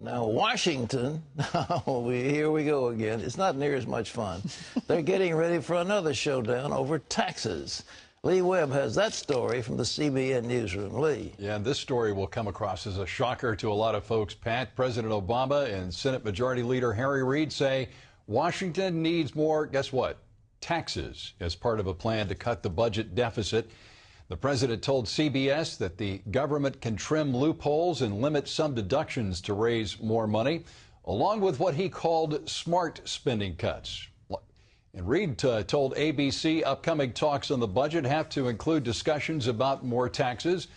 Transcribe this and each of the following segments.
Now, Washington, here we go again. It's not near as much fun. They're getting ready for another showdown over taxes. Lee Webb has that story from the CBN newsroom. Lee. Yeah, and this story will come across as a shocker to a lot of folks, Pat. President Obama and Senate Majority Leader Harry Reid say Washington needs more, guess what, taxes as part of a plan to cut the budget deficit. The president told CBS that the government can trim loopholes and limit some deductions to raise more money, along with what he called smart spending cuts. And Reid told ABC upcoming talks on the budget have to include discussions about more taxes,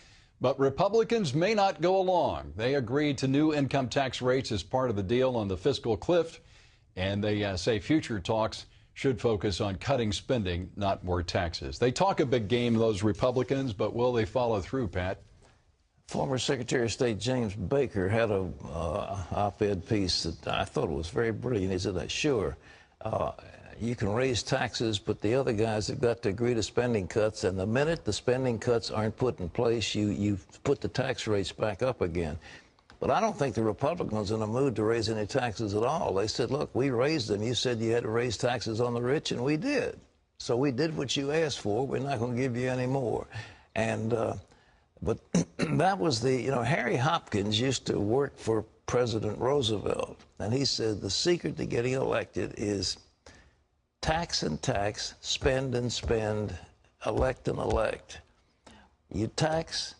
but Republicans may not go along. They agreed to new income tax rates as part of the deal on the fiscal cliff, and they say future talks should focus on cutting spending, not more taxes. They talk a big game, those Republicans, but will they follow through, Pat? Former Secretary of State James Baker had a op-ed piece that I thought was very brilliant. He said, sure, you can raise taxes, but the other guys have got to agree to spending cuts, and the minute the spending cuts aren't put in place, you put the tax rates back up again. But I don't think the Republicans are in a mood to raise any taxes at all. They said, look, we raised them. You said you had to raise taxes on the rich, and we did. So we did what you asked for. We're not going to give you any more. And but that was the, Harry Hopkins used to work for President Roosevelt, and he said the secret to getting elected is tax and tax, spend and spend, elect and elect. You tax,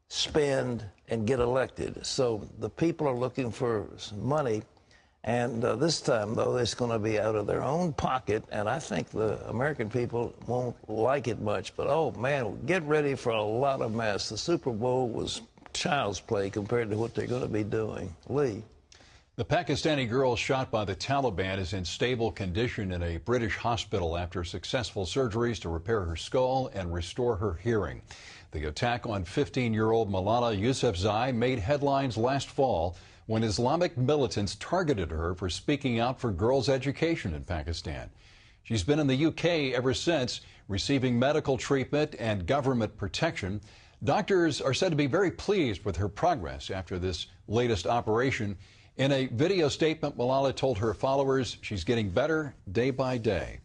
spend, and get elected. So the people are looking for some money, and this time, though, it's going to be out of their own pocket, and I think the American people won't like it much. But, oh, man, get ready for a lot of mess. The Super Bowl was child's play compared to what they're going to be doing. Lee. The Pakistani girl shot by the Taliban is in stable condition in a British hospital after successful surgeries to repair her skull and restore her hearing. The attack on 15-year-old Malala Yousufzai made headlines last fall when Islamic militants targeted her for speaking out for girls' education in Pakistan. She's been in the UK ever since, receiving medical treatment and government protection. Doctors are said to be very pleased with her progress after this latest operation. In a video statement, Malala told her followers she's getting better day by day.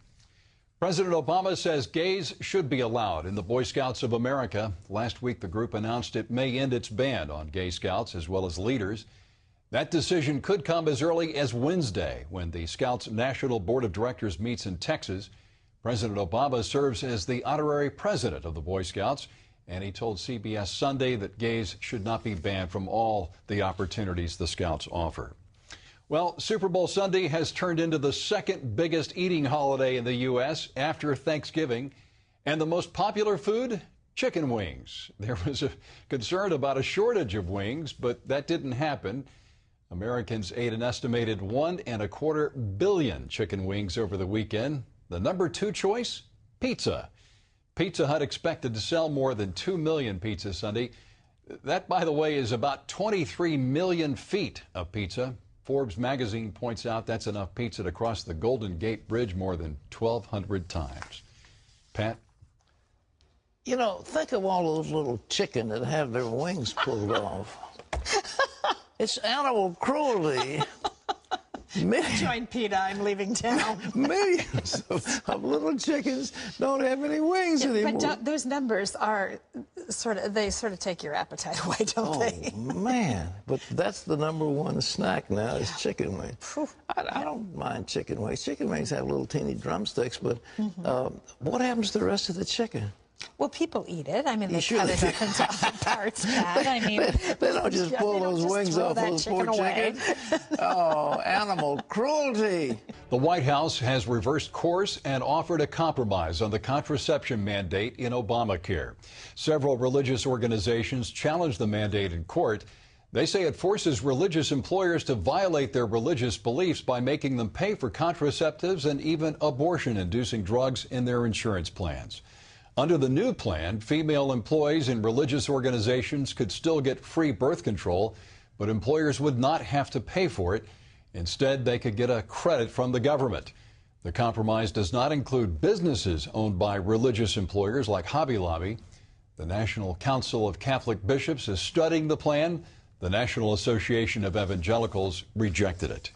President Obama says gays should be allowed in the Boy Scouts of America. Last week, the group announced it may end its ban on gay scouts as well as leaders. That decision could come as early as Wednesday when the Scouts National Board of Directors meets in Texas. President Obama serves as the honorary president of the Boy Scouts, and he told CBS Sunday that gays should not be banned from all the opportunities the Scouts offer. Well, Super Bowl Sunday has turned into the second biggest eating holiday in the U.S. after Thanksgiving. And the most popular food? Chicken wings. There was a concern about a shortage of wings, but that didn't happen. Americans ate an estimated 1.25 billion chicken wings over the weekend. The number 2 choice? Pizza. Pizza Hut expected to sell more than 2 million pizzas Sunday. That, by the way, is about 23 million feet of pizza. Forbes magazine points out that's enough pizza to cross the Golden Gate Bridge more than 1,200 times. Pat? Think of all those little chicken that have their wings pulled off. It's animal cruelty. Join PETA, I'm leaving town. Millions of little chickens don't have any wings anymore. But those numbers are they sort of take your appetite away, don't they? Oh, man. But that's the #1 snack now is chicken wings. I don't mind chicken wings. Chicken wings have little teeny drumsticks, but what happens to the rest of the chicken? Well, people eat it. I mean, they cut it up into other parts, Pat. I mean, they don't just pull those wings off those poor chickens. Oh, animal cruelty. The White House has reversed course and offered a compromise on the contraception mandate in Obamacare. Several religious organizations challenged the mandate in court. They say it forces religious employers to violate their religious beliefs by making them pay for contraceptives and even abortion-inducing drugs in their insurance plans. Under the new plan, female employees in religious organizations could still get free birth control, but employers would not have to pay for it. Instead, they could get a credit from the government. The compromise does not include businesses owned by religious employers like Hobby Lobby. The National Council of Catholic Bishops is studying the plan. The National Association of Evangelicals rejected it.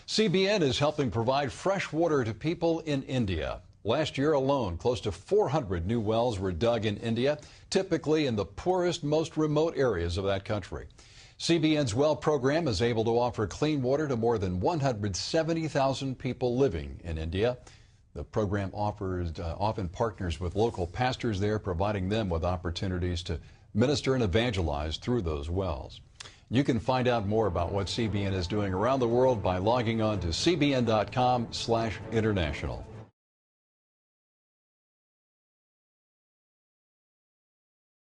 CBN is helping provide fresh water to people in India. Last year alone, close to 400 new wells were dug in India, typically in the poorest, most remote areas of that country. CBN's well program is able to offer clean water to more than 170,000 people living in India. The program often partners with local pastors there, providing them with opportunities to minister and evangelize through those wells. You can find out more about what CBN is doing around the world by logging on to cbn.com/international.